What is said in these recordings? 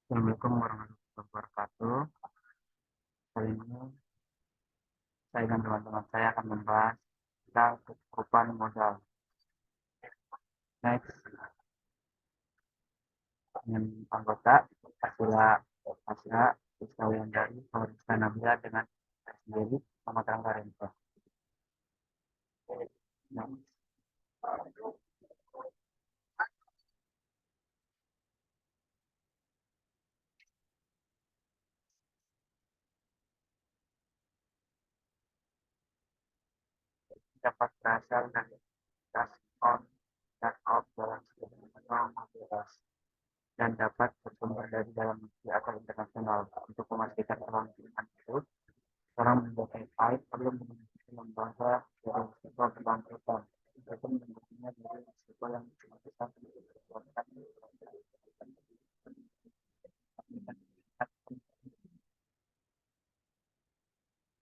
Assalamualaikum warahmatullahi wabarakatuh. Kali ini saya dan teman-teman saya akan membahas tentang kecukupan modal. Next, dengan anggota Asila Asila Sekalian dari Polresta Nabila dengan saya sendiri Muhammad Rangga Rento. Next, dapat berasal dari cash on dan out dalam skema mobilitas dan dapat bersumber dari dalam negeri atau internasional. Untuk memastikan uang pilihan itu, seorang membuat AI perlu memiliki lembaga dari risiko kebangkrutan. Itu menentunya dari risiko yang bisa diperlukan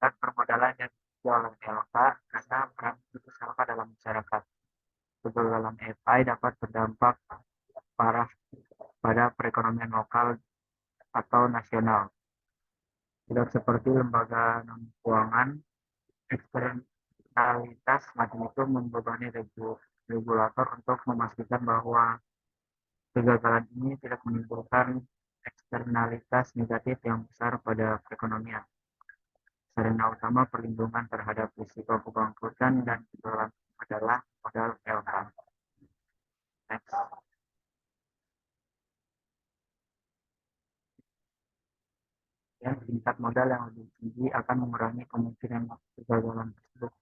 dan permodalan yang dimiliki oleh LK karena peran LK dalam masyarakat. Kegagalan AI dapat berdampak parah pada perekonomian lokal atau nasional. Tidak seperti lembaga non keuangan, eksternalitas macam itu membebani regulator untuk memastikan bahwa kegagalan ini tidak menimbulkan eksternalitas negatif yang besar pada perekonomian. Sarana utama perlindungan terhadap risiko kebangkrutan dan kegagalan adalah modal LK. Next. Ya, tingkat modal yang lebih tinggi akan mengurangi kemungkinan kegagalan tersebut.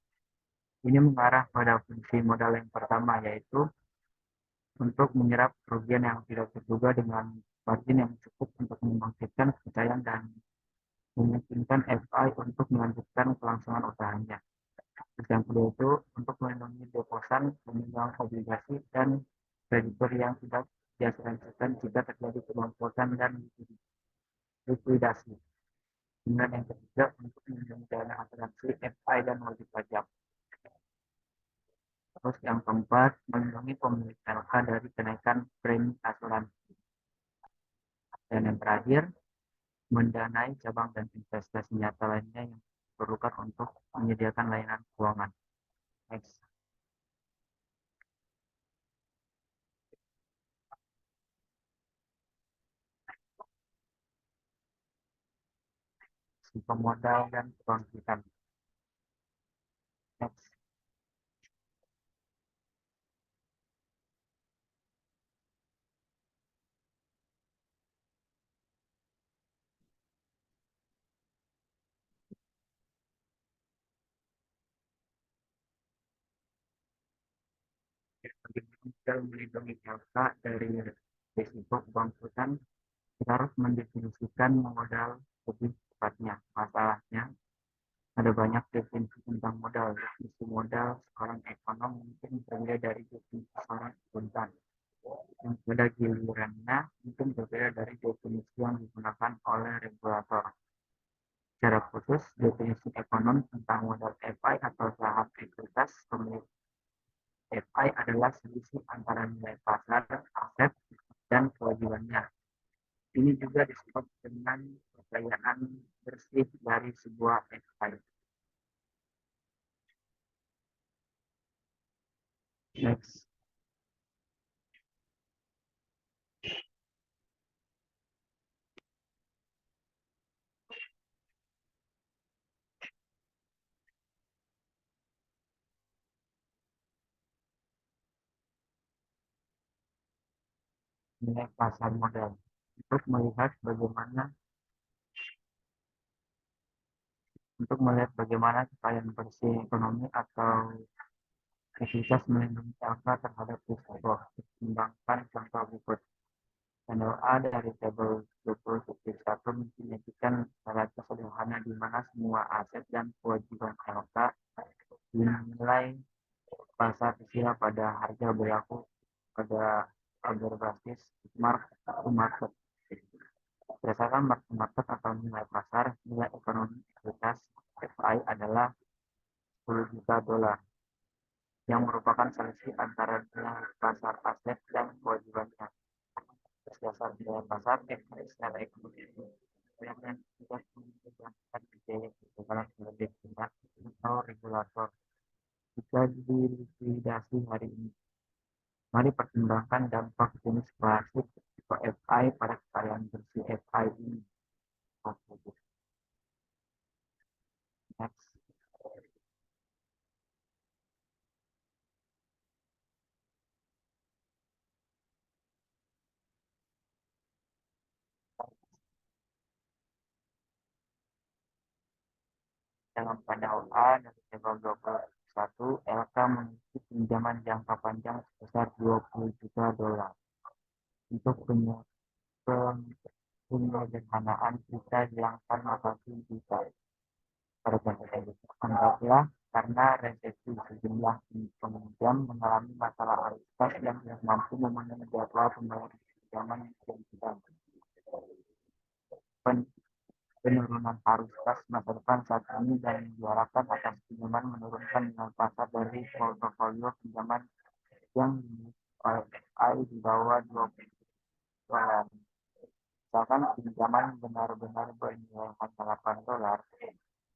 Ini mengarah pada fungsi modal yang pertama, yaitu untuk menyerap kerugian yang tidak terduga dengan margin yang cukup untuk membangkitkan kepercayaan dan memungkinkan FI untuk melanjutkan kelangsungan usahanya. Terus yang kedua itu untuk melindungi deposan, memegang obligasi, dan kreditur yang tidak diasuransikan jika terjadi kebangkrutan dan likuidasi. Kemudian yang ketiga untuk melindungi dana asuransi, FI, dan wajib pajak. Terus yang keempat, melindungi pemilik LK dari kenaikan premi asuransi. Dan yang terakhir, mendanai cabang dan investasi nyata lainnya yang diperlukan untuk menyediakan layanan keuangan. Next. Risiko modal dan kebangkitan. Next. Bagaimana melindungi LK dari risiko kebangkrutan? Kita harus mendefinisikan modal lebih tepatnya. Masalahnya, ada banyak definisi tentang modal. Definisi modal seorang ekonom mungkin berbeda dari definisi seorang akuntan. Yang pada gilirannya mungkin berbeda dari definisi yang digunakan oleh regulator. Secara khusus, definisi ekonom tentang modal FI atau saham ekuitas pemilik FI adalah selisih antara nilai pasar, aset, dan kewajibannya. Ini juga disebut dengan kepercayaan bersih dari sebuah FI. Next. Nilai pasar modal. Untuk melihat bagaimana capaian bersih ekonomi atau aktivitas melindungi LK terhadap risiko. Kembangkan contoh berikut. Channel A dari tabel 20.1 menyajikan rata sederhana di mana semua aset dan kewajiban LK dinilai pasar sila pada harga berlaku pada berbasis market. Berdasarkan market atau nilai pasar, nilai ekonomi ekuitas FI adalah 10 juta dolar. yang merupakan selisih antara nilai pasar aset dan kewajibannya. Atas dasar nilai pasar, FI secara ekonomi yang tidak menjalankan biaya kegagalan lebih rendah atau regulator jika dilikuidasi hari ini. Mari pertimbangkan dampak jenis klasik FI pada kekayaan bersih FI ini. Oke, next. Dalam panel A dari table 21, LK memiliki pinjaman jangka panjang sebesar 20 juta dolar. Untuk penyederhanaan kita hilangkan maka juta. Pada contoh itu, anggaplah karena resesi sejumlah peminjam mengalami masalah arus kas yang tidak mampu memenuhi jadwal pembayaran pinjaman yang sedang. Penurunan arus kas masa depan saat ini dan diharapkan atas pinjaman menurunkan nilai pasar dari portofolio pinjaman yang dimiliki oleh FI di bawah 20 dolar. Misalkan pinjaman benar-benar bernilai hanya 8 dolar,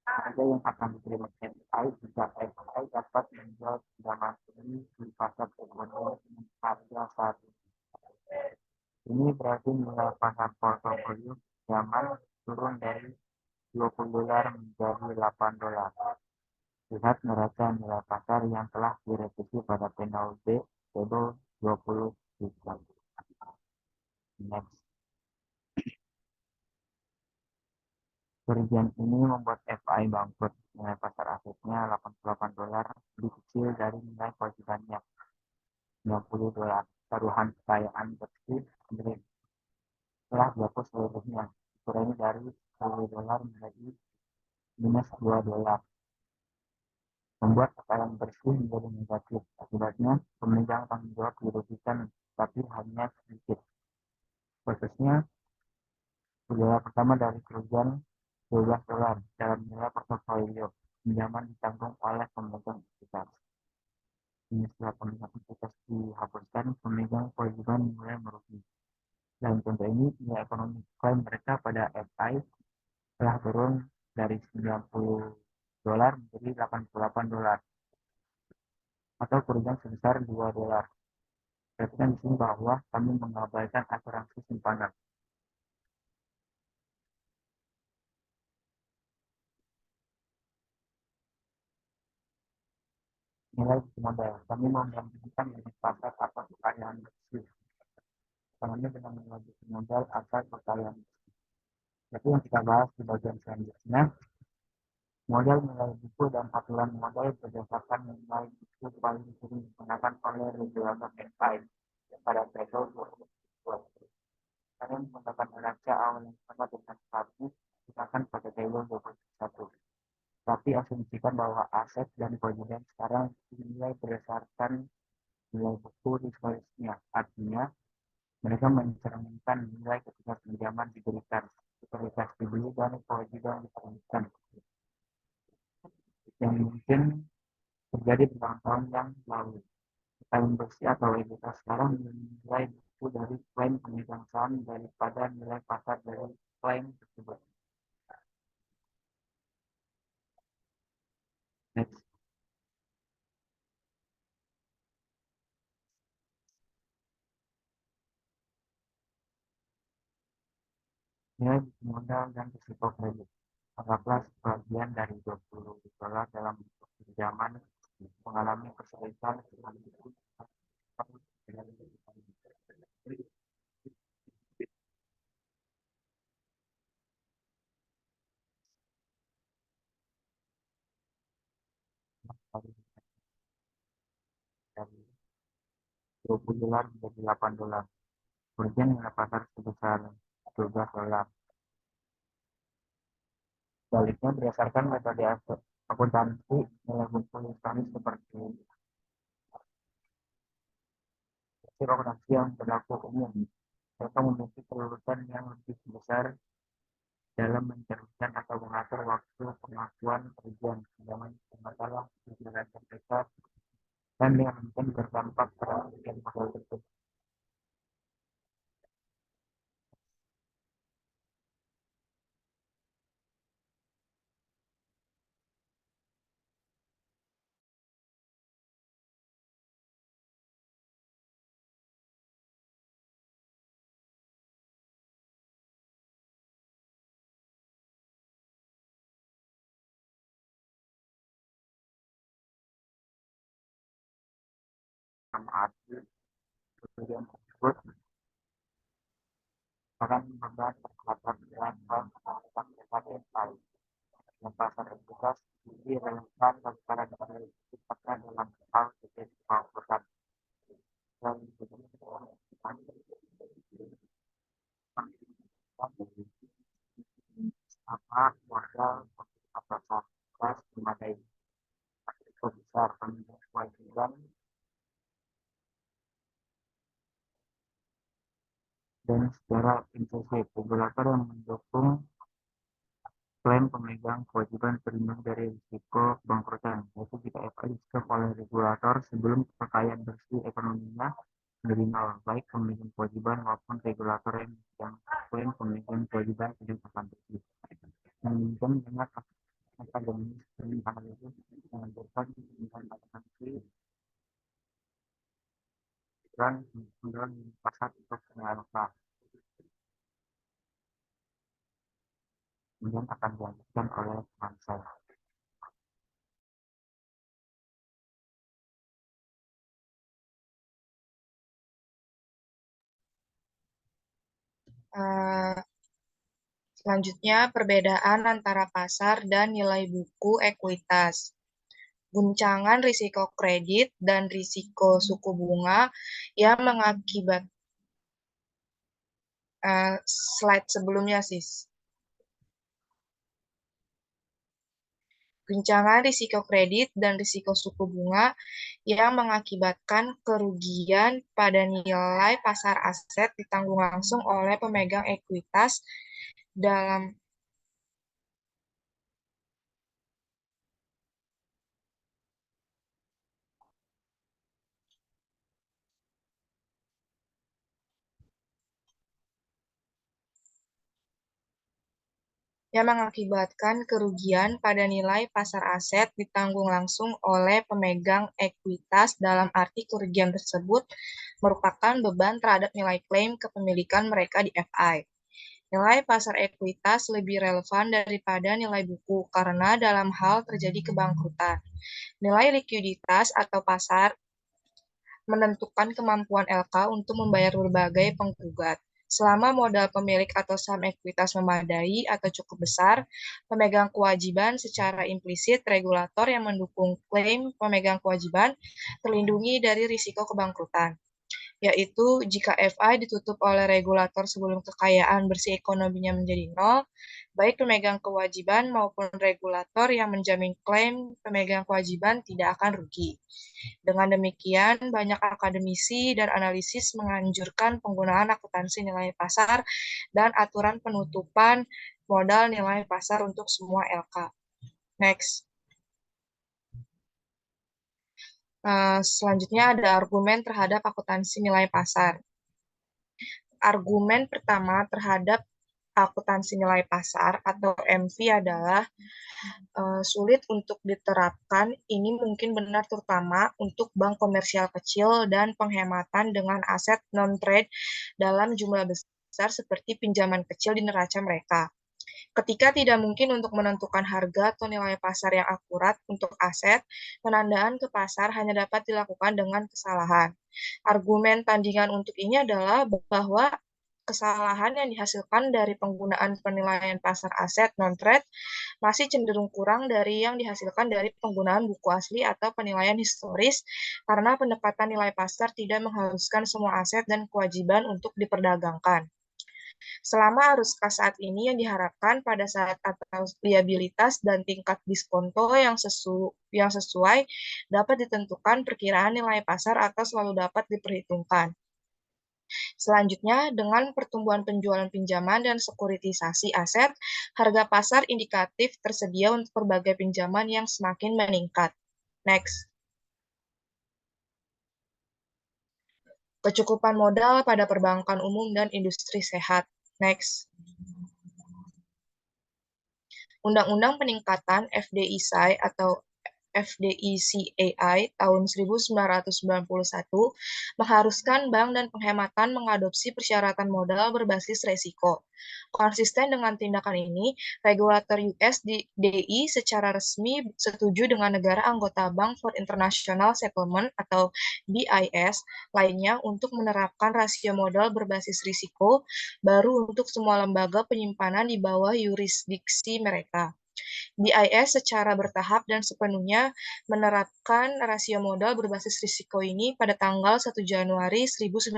harga yang akan diterima FI jika FI dapat menjual pinjaman ini di pasar ekonomi dengan harga saat ini. Ini berarti nilai pasar portofolio pinjaman turun dari 20 dolar menjadi 8 dolar. Lihat neraca nilai pasar yang telah direvisi pada panel B, table 20 juga. Next. Kerugian ini membuat FI bangkrut. Nilai pasar asetnya 88 dolar, lebih kecil dari nilai kewajibannya 90 dolar. Taruhan kekayaan bersih telah dihapus seluruhnya, dikurangi dari 10 dolar menjadi minus 2 dolar. Membuat kekayaan bersih menjadi negatif. Akibatnya, pemegang tanggung jawab dirugikan, tapi hanya sedikit. Khususnya, dolar pertama dari kerugian 12 dolar dalam nilai portofolio pinjaman ditanggung oleh pemegang ekuitas. Ini setelah pemegang ekuitas dihapuskan, pemegang kewajiban mulai merugi. Dalam contoh ini, nilai ekonomi klaim mereka pada FI telah turun dari 90 dolar menjadi 88 dolar atau kerugian sebesar 2 dolar. Perhatikan di sini bahwa kami mengabaikan asuransi simpanan. Nilai modal. Kami membandingkan dengan pasar atau kekayaan bersih. Caranya dengan nilai modal atau kekayaan bersih. Jadi yang kita bahas di bagian selanjutnya, modal nilai buku dan aturan modal berdasarkan nilai buku paling sering digunakan oleh regulator FI pada table 20. Kalian menggunakan neraca awal yang sama dengan status gunakan pada table 21. Tapi asumsikan bahwa aset dan kewajiban sekarang dinilai berdasarkan nilai buku di sebaliknya. Artinya, mereka mencerminkan nilai ketika pinjaman diberikan, sekuritas dibeli, dan kewajiban diperlukan. Yang mungkin terjadi bertahun-tahun yang lalu. Kekayaan bersih atau ekuitas sekarang dinilai buku dari klaim pemegang saham daripada nilai pasar dari klaim tersebut. Next. Nilai modal dan risiko kredit. Anggaplah sebagian dari 20 dolar dalam bentuk pinjaman mengalami kesulitan dengan buku dari 20 dolar menjadi 8 dolar. Kemudian nilai pasar sebesar 12 dolar. Sebaliknya berdasarkan metode akuntansi, nilai buku Islami seperti akuntansi yang berlaku umum. Mereka memiliki kelulusan yang lebih besar dalam mencerminkan atau mengatur waktu pengakuan kerugian pinjaman bermasalah di neraca mereka dan yang mungkin berdampak pada bagian modal tersebut. Sama arti tujuan tersebut akan membahas terhadap dalam hal penerapan FATF yang pasar edukas lebih relevan daripada sifatnya dalam hal terjadi pengangkutan dan apa modal pasar kelas memadai itu besar penunjuk kewajiban dan secara intensif regulator yang mendukung klaim pemegang kewajiban terlindung dari risiko bangkrutan, yaitu jika FI di-stop oleh regulator sebelum kekayaan bersih ekonominya menjadi nol, baik pemegang kewajiban maupun regulator yang klaim pemegang kewajiban tidak akan bersih. Mungkin banyak akademis dan analisis mengajarkan dengan analisis dan kemudian pasar untuk mengalahkan kemudian akan dilanjutkan oleh teman saya. Selanjutnya, perbedaan antara pasar dan nilai buku ekuitas. Guncangan risiko kredit dan risiko suku bunga yang mengakibat slide sebelumnya, sis. Guncangan risiko kredit dan risiko suku bunga yang mengakibatkan kerugian pada nilai pasar aset ditanggung langsung oleh pemegang ekuitas dalam yang mengakibatkan kerugian pada nilai pasar aset ditanggung langsung oleh pemegang ekuitas dalam arti kerugian tersebut merupakan beban terhadap nilai klaim kepemilikan mereka di FI. Nilai pasar ekuitas lebih relevan daripada nilai buku karena dalam hal terjadi kebangkrutan, nilai likuiditas atau pasar menentukan kemampuan LK untuk membayar berbagai penggugat. Selama modal pemilik atau saham ekuitas memadai atau cukup besar, pemegang kewajiban secara implisit regulator yang mendukung klaim pemegang kewajiban terlindungi dari risiko kebangkrutan, yaitu jika FI ditutup oleh regulator sebelum kekayaan bersih ekonominya menjadi nol, baik pemegang kewajiban maupun regulator yang menjamin klaim pemegang kewajiban tidak akan rugi. Dengan demikian, banyak akademisi dan analisis menganjurkan penggunaan akuntansi nilai pasar dan aturan penutupan modal nilai pasar untuk semua LK. Next. Selanjutnya ada argumen terhadap akuntansi nilai pasar. Argumen pertama terhadap akuntansi nilai pasar atau MV adalah sulit untuk diterapkan. Ini mungkin benar terutama untuk bank komersial kecil dan penghematan dengan aset non-trade dalam jumlah besar seperti pinjaman kecil di neraca mereka. Ketika tidak mungkin untuk menentukan harga atau nilai pasar yang akurat untuk aset, penandaan ke pasar hanya dapat dilakukan dengan kesalahan. Argumen tandingan untuk ini adalah bahwa kesalahan yang dihasilkan dari penggunaan penilaian pasar aset non-trade masih cenderung kurang dari yang dihasilkan dari penggunaan buku asli atau penilaian historis karena pendekatan nilai pasar tidak mengharuskan semua aset dan kewajiban untuk diperdagangkan. Selama arus kas saat ini yang diharapkan pada saat atau liabilitas dan tingkat diskonto yang sesuai dapat ditentukan perkiraan nilai pasar atau selalu dapat diperhitungkan. Selanjutnya, dengan pertumbuhan penjualan pinjaman dan sekuritisasi aset, harga pasar indikatif tersedia untuk berbagai pinjaman yang semakin meningkat. Next. Kecukupan modal pada perbankan umum dan industri sehat. Next. Undang-Undang Peningkatan FDIC atau FDICAI tahun 1991 mengharuskan bank dan penghematan mengadopsi persyaratan modal berbasis resiko. Konsisten dengan tindakan ini, regulator US DI secara resmi setuju dengan negara anggota Bank for International Settlement atau BIS lainnya untuk menerapkan rasio modal berbasis risiko baru untuk semua lembaga penyimpanan di bawah yurisdiksi mereka. BIS secara bertahap dan sepenuhnya menerapkan rasio modal berbasis risiko ini pada tanggal 1 Januari 1993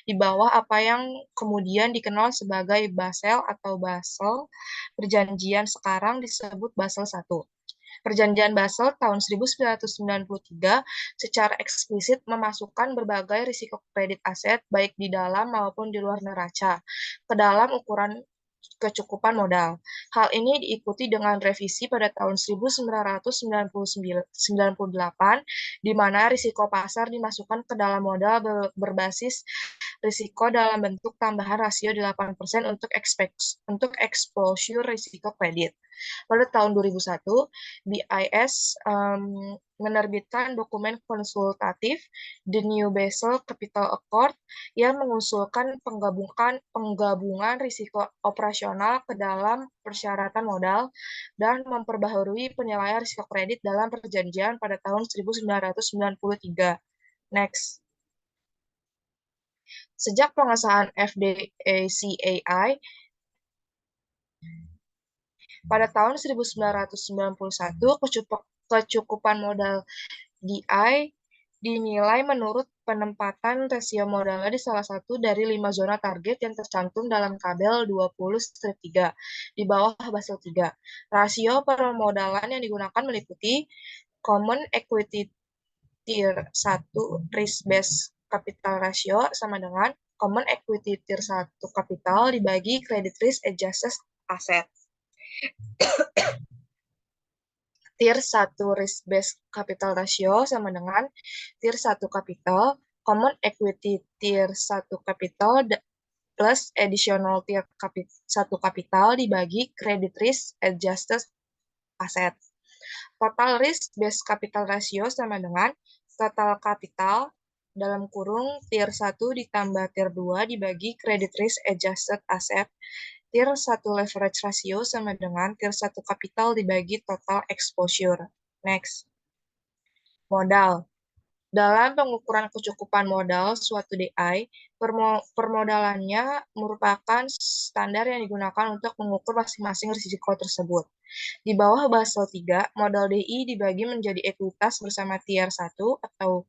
di bawah apa yang kemudian dikenal sebagai Basel atau Basel. Perjanjian sekarang disebut Basel I. Perjanjian Basel tahun 1993 secara eksplisit memasukkan berbagai risiko kredit aset baik di dalam maupun di luar neraca ke dalam ukuran kecukupan modal. Hal ini diikuti dengan revisi pada tahun 1998, di mana risiko pasar dimasukkan ke dalam modal berbasis risiko dalam bentuk tambahan rasio 8% untuk exposure risiko kredit. Pada tahun 2001, BIS menerbitkan dokumen konsultatif The New Basel Capital Accord yang mengusulkan penggabungan risiko operasional ke dalam persyaratan modal dan memperbaharui penilaian risiko kredit dalam perjanjian pada tahun 1993. Next. Sejak pengesahan FDICAI pada tahun 1991, kecukupan modal DI dinilai menurut penempatan rasio modalnya di salah satu dari 5 zona target yang tercantum dalam tabel 20-3 di bawah Basel III. Rasio permodalan yang digunakan meliputi Common Equity Tier 1 Risk Based Capital Ratio sama dengan Common Equity Tier 1 Capital dibagi Credit Risk Adjusted Asset. Tier 1 risk-based capital ratio sama dengan Tier 1 capital, common equity Tier 1 capital plus additional Tier 1 capital dibagi credit risk adjusted asset. Total risk-based capital ratio sama dengan total capital dalam kurung Tier 1 ditambah Tier 2 dibagi credit risk adjusted asset. Tier 1 leverage ratio sama dengan Tier 1 capital dibagi total exposure. Next. Modal. Dalam pengukuran kecukupan modal suatu DI, permodalannya merupakan standar yang digunakan untuk mengukur masing-masing risiko tersebut. Di bawah Basel III, modal DI dibagi menjadi ekuitas bersama Tier 1 atau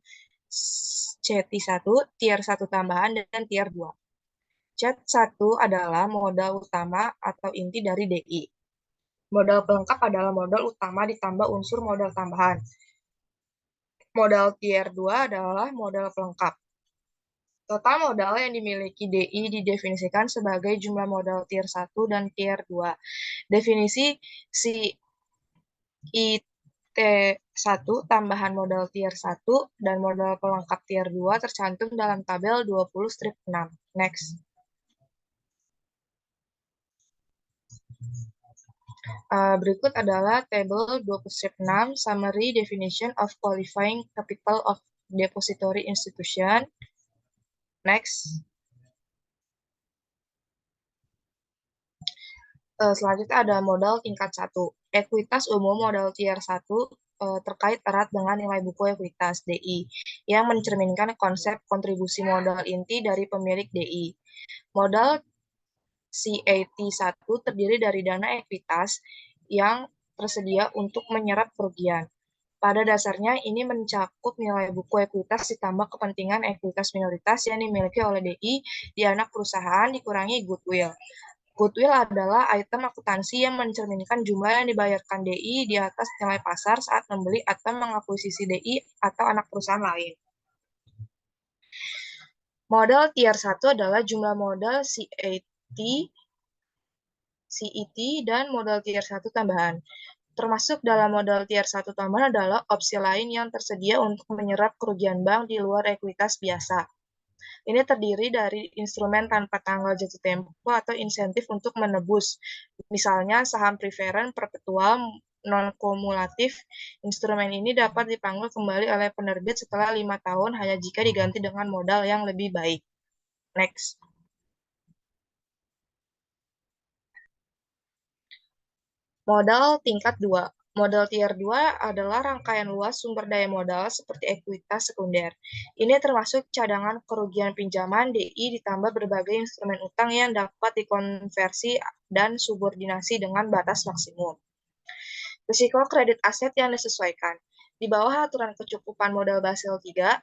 CT1, Tier 1 tambahan, dan Tier 2. CT1 adalah modal utama atau inti dari DI. Modal pelengkap adalah modal utama ditambah unsur modal tambahan. Modal Tier 2 adalah modal pelengkap. Total modal yang dimiliki DI didefinisikan sebagai jumlah modal Tier 1 dan Tier 2. Definisi CIT1 tambahan modal Tier 1 dan modal pelengkap Tier 2 tercantum dalam tabel 20-6. Next. Berikut adalah tabel 20-6 Summary Definition of Qualifying Capital of Depository Institution. Next. Selanjutnya ada modal tingkat 1. Ekuitas umum modal Tier 1 terkait erat dengan nilai buku ekuitas DI yang mencerminkan konsep kontribusi modal inti dari pemilik DI. Modal CAT1 terdiri dari dana ekuitas yang tersedia untuk menyerap kerugian. Pada dasarnya, ini mencakup nilai buku ekuitas ditambah kepentingan ekuitas minoritas yang dimiliki oleh DI di anak perusahaan dikurangi goodwill. Goodwill adalah item akuntansi yang mencerminkan jumlah yang dibayarkan DI di atas nilai pasar saat membeli atau mengakuisisi DI atau anak perusahaan lain. Modal Tier 1 adalah jumlah modal CET dan modal Tier 1 tambahan. Termasuk dalam modal tier 1 tambahan adalah opsi lain yang tersedia untuk menyerap kerugian bank di luar ekuitas biasa. Ini terdiri dari instrumen tanpa tanggal jatuh tempo atau insentif untuk menebus. Misalnya saham preferen perpetual non-kumulatif. Instrumen ini dapat dipanggil kembali oleh penerbit setelah 5 tahun hanya jika diganti dengan modal yang lebih baik. Next. Modal tingkat 2. Modal tier 2 adalah rangkaian luas sumber daya modal seperti ekuitas sekunder. Ini termasuk cadangan kerugian pinjaman DI ditambah berbagai instrumen utang yang dapat dikonversi dan subordinasi dengan batas maksimum. Risiko kredit aset yang disesuaikan. Di bawah aturan kecukupan modal Basel III,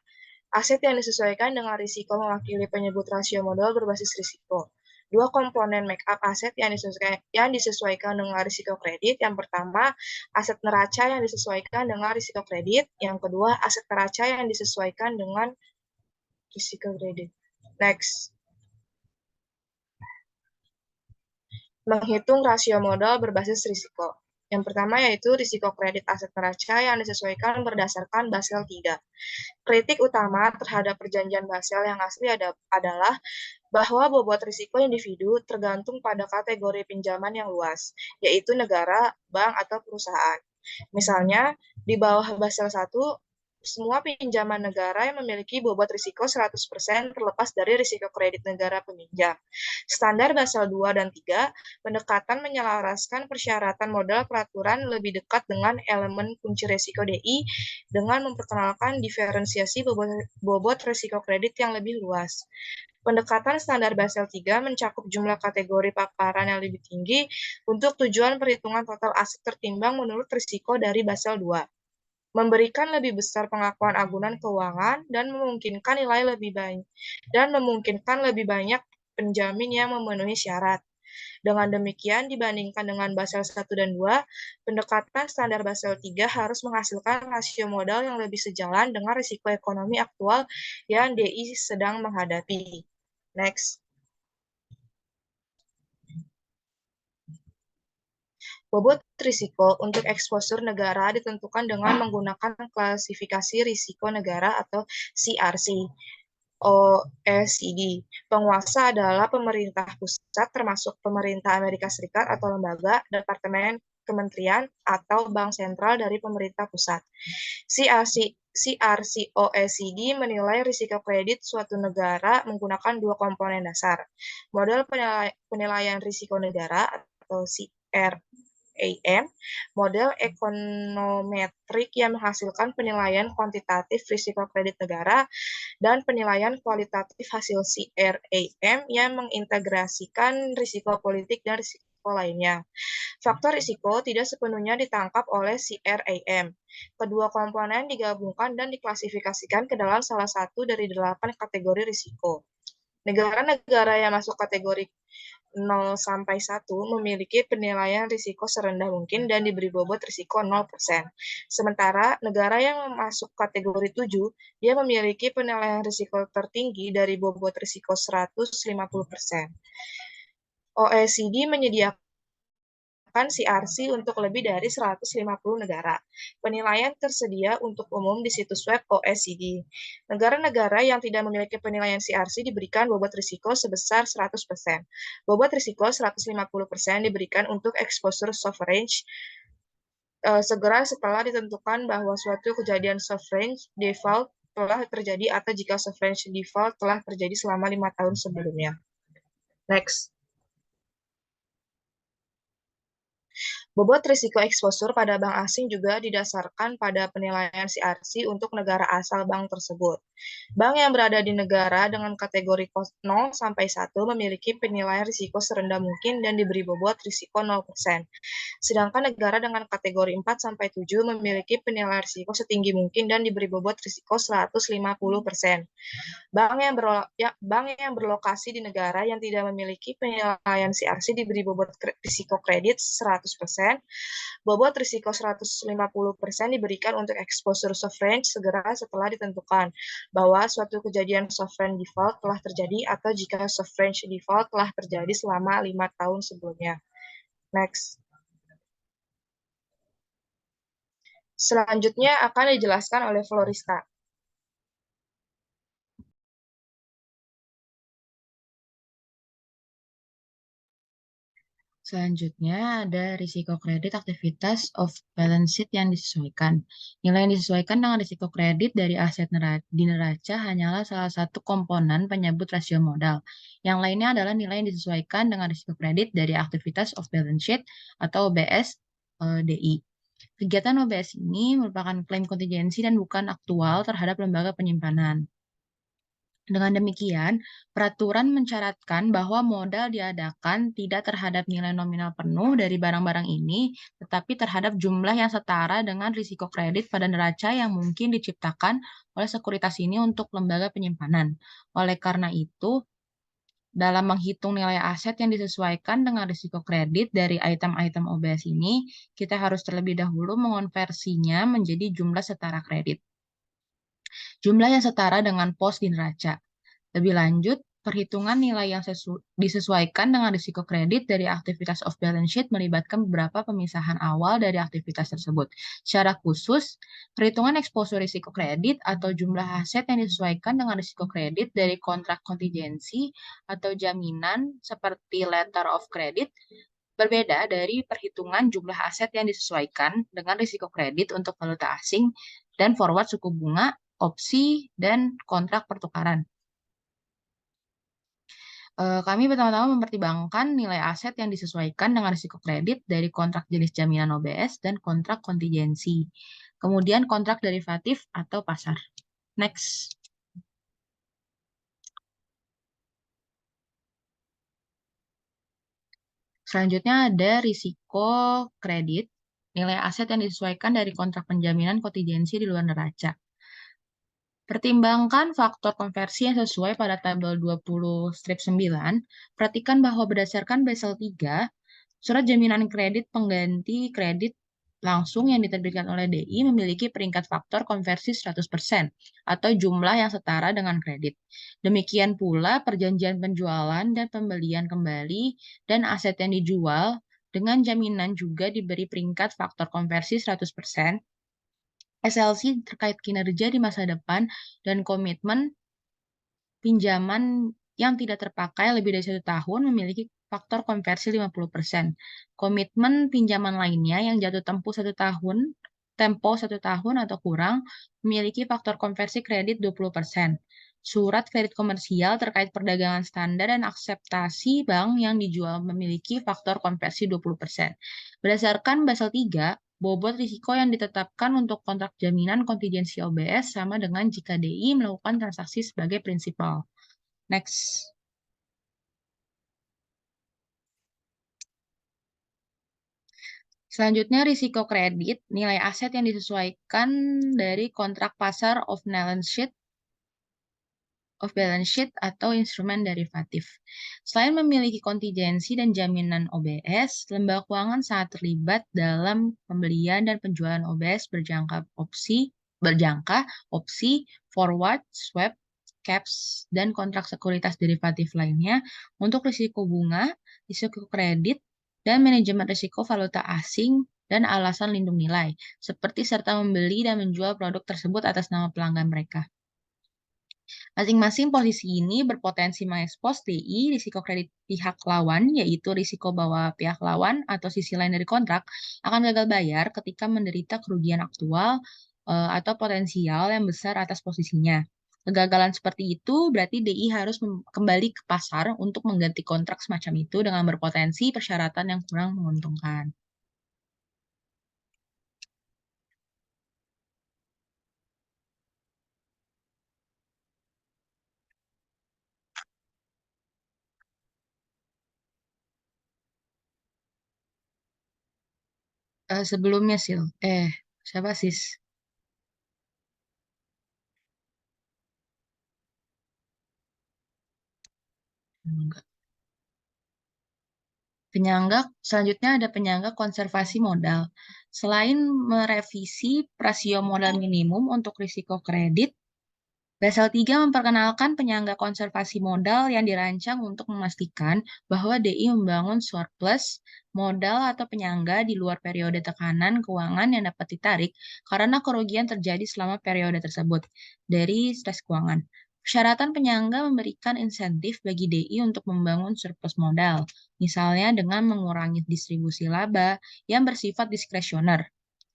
aset yang disesuaikan dengan risiko mewakili penyebut rasio modal berbasis risiko. Dua komponen make up aset yang disesuaikan dengan risiko kredit. Yang pertama, aset neraca yang disesuaikan dengan risiko kredit. Yang kedua, aset neraca yang disesuaikan dengan risiko kredit. Next. Menghitung rasio modal berbasis risiko. Yang pertama yaitu risiko kredit aset neraca yang disesuaikan berdasarkan Basel III. Kritik utama terhadap perjanjian Basel yang asli adalah bahwa bobot risiko individu tergantung pada kategori pinjaman yang luas, yaitu negara, bank, atau perusahaan. Misalnya, di bawah Basel I, semua pinjaman negara yang memiliki bobot risiko 100% terlepas dari risiko kredit negara peminjam. Standar Basel II dan III, pendekatan menyelaraskan persyaratan modal peraturan lebih dekat dengan elemen kunci risiko DI dengan memperkenalkan diferensiasi bobot risiko kredit yang lebih luas. Pendekatan standar Basel III mencakup jumlah kategori paparan yang lebih tinggi untuk tujuan perhitungan total aset tertimbang menurut risiko dari Basel II. Memberikan lebih besar pengakuan agunan keuangan dan memungkinkan lebih banyak penjamin yang memenuhi syarat. Dengan demikian, dibandingkan dengan Basel I dan II, pendekatan standar Basel III harus menghasilkan rasio modal yang lebih sejalan dengan risiko ekonomi aktual yang DI sedang menghadapi. Next. Bobot risiko untuk eksposur negara ditentukan dengan menggunakan klasifikasi risiko negara atau CRC. OECD. Penguasa adalah pemerintah pusat termasuk pemerintah Amerika Serikat atau lembaga, departemen, kementerian, atau bank sentral dari pemerintah pusat. CRC OECD menilai risiko kredit suatu negara menggunakan dua komponen dasar. Model penilaian risiko negara atau CRAM, model ekonometrik yang menghasilkan penilaian kuantitatif risiko kredit negara, dan penilaian kualitatif hasil CRAM yang mengintegrasikan risiko politik dan risiko lainnya. Faktor risiko tidak sepenuhnya ditangkap oleh CRAM. Kedua komponen digabungkan dan diklasifikasikan ke dalam salah satu dari 8 kategori risiko. Negara-negara yang masuk kategori 0 sampai 1 memiliki penilaian risiko serendah mungkin dan diberi bobot risiko 0%. Sementara negara yang masuk kategori 7, dia memiliki penilaian risiko tertinggi dari bobot risiko 150%. OECD menyediakan CRC untuk lebih dari 150 negara. Penilaian tersedia untuk umum di situs web OECD. Negara-negara yang tidak memiliki penilaian CRC diberikan bobot risiko sebesar 100%. Bobot risiko 150% diberikan untuk exposure sovereign segera setelah ditentukan bahwa suatu kejadian sovereign default telah terjadi atau jika sovereign default telah terjadi selama 5 tahun sebelumnya. Next. Bobot risiko eksposur pada bank asing juga didasarkan pada penilaian CRC untuk negara asal bank tersebut. Bank yang berada di negara dengan kategori 0 sampai 1 memiliki penilaian risiko serendah mungkin dan diberi bobot risiko 0%. Sedangkan negara dengan kategori 4 sampai 7 memiliki penilaian risiko setinggi mungkin dan diberi bobot risiko 150%. Bank yang berlokasi di negara yang tidak memiliki penilaian CRC diberi bobot risiko kredit 100%. Bobot risiko 150% diberikan untuk exposure sovereign segera setelah ditentukan bahwa suatu kejadian sovereign default telah terjadi atau jika sovereign default telah terjadi selama 5 tahun sebelumnya. Next. Selanjutnya akan dijelaskan oleh Floriska. Selanjutnya ada risiko kredit aktivitas off balance sheet yang disesuaikan. Nilai yang disesuaikan dengan risiko kredit dari aset di neraca hanyalah salah satu komponen penyebut rasio modal. Yang lainnya adalah nilai yang disesuaikan dengan risiko kredit dari aktivitas off balance sheet atau OBS DI. Kegiatan OBS ini merupakan klaim kontingensi dan bukan aktual terhadap lembaga penyimpanan. Dengan demikian, peraturan mencaratkan bahwa modal diadakan tidak terhadap nilai nominal penuh dari barang-barang ini, tetapi terhadap jumlah yang setara dengan risiko kredit pada neraca yang mungkin diciptakan oleh sekuritas ini untuk lembaga penyimpanan. Oleh karena itu, dalam menghitung nilai aset yang disesuaikan dengan risiko kredit dari item-item OBS ini, kita harus terlebih dahulu mengonversinya menjadi jumlah setara kredit. Jumlah yang setara dengan pos di neraca. Lebih lanjut, perhitungan nilai yang disesuaikan dengan risiko kredit dari aktivitas off balance sheet melibatkan beberapa pemisahan awal dari aktivitas tersebut. Secara khusus, perhitungan eksposur risiko kredit atau jumlah aset yang disesuaikan dengan risiko kredit dari kontrak kontingensi atau jaminan seperti letter of credit berbeda dari perhitungan jumlah aset yang disesuaikan dengan risiko kredit untuk valuta asing dan forward suku bunga, opsi, dan kontrak pertukaran. Kami pertama-tama mempertimbangkan nilai aset yang disesuaikan dengan risiko kredit dari kontrak jenis jaminan OBS dan kontrak kontingensi. Kemudian kontrak derivatif atau pasar. Next. Selanjutnya ada risiko kredit, nilai aset yang disesuaikan dari kontrak penjaminan kontingensi di luar neraca. Pertimbangkan faktor konversi yang sesuai pada tabel 20-9. Perhatikan bahwa berdasarkan Basel 3, surat jaminan kredit pengganti kredit langsung yang diterbitkan oleh DI memiliki peringkat faktor konversi 100% atau jumlah yang setara dengan kredit. Demikian pula perjanjian penjualan dan pembelian kembali dan aset yang dijual dengan jaminan juga diberi peringkat faktor konversi 100%. SLC terkait kinerja di masa depan dan komitmen pinjaman yang tidak terpakai lebih dari 1 tahun memiliki faktor konversi 50%. Komitmen pinjaman lainnya yang jatuh tempo 1 tahun atau kurang memiliki faktor konversi kredit 20%. Surat kredit komersial terkait perdagangan standar dan akseptasi bank yang dijual memiliki faktor konversi 20%. Berdasarkan Basel 3, bobot risiko yang ditetapkan untuk kontrak jaminan kontingensi OBS sama dengan jika DI melakukan transaksi sebagai prinsipal. Next. Selanjutnya, risiko kredit, nilai aset yang disesuaikan dari kontrak pasar off balance sheet atau instrumen derivatif. Selain memiliki kontingensi dan jaminan OBS, lembaga keuangan sangat terlibat dalam pembelian dan penjualan OBS berjangka opsi, forward, swap, caps, dan kontrak sekuritas derivatif lainnya untuk risiko bunga, risiko kredit, dan manajemen risiko valuta asing dan alasan lindung nilai, seperti serta membeli dan menjual produk tersebut atas nama pelanggan mereka. Masing-masing posisi ini berpotensi mengekspos DI risiko kredit pihak lawan, yaitu risiko bahwa pihak lawan atau sisi lain dari kontrak akan gagal bayar ketika menderita kerugian aktual atau potensial yang besar atas posisinya. Kegagalan seperti itu berarti DI harus kembali ke pasar untuk mengganti kontrak semacam itu dengan berpotensi persyaratan yang kurang menguntungkan. Sebelumnya Sil, siapa sis? Enggak. Penyanggak, selanjutnya ada penyanggak konservasi modal. Selain merevisi rasio modal minimum untuk risiko kredit, Basel III memperkenalkan penyangga konservasi modal yang dirancang untuk memastikan bahwa DI membangun surplus modal atau penyangga di luar periode tekanan keuangan yang dapat ditarik karena kerugian terjadi selama periode tersebut dari stres keuangan. Persyaratan penyangga memberikan insentif bagi DI untuk membangun surplus modal, misalnya dengan mengurangi distribusi laba yang bersifat diskresioner,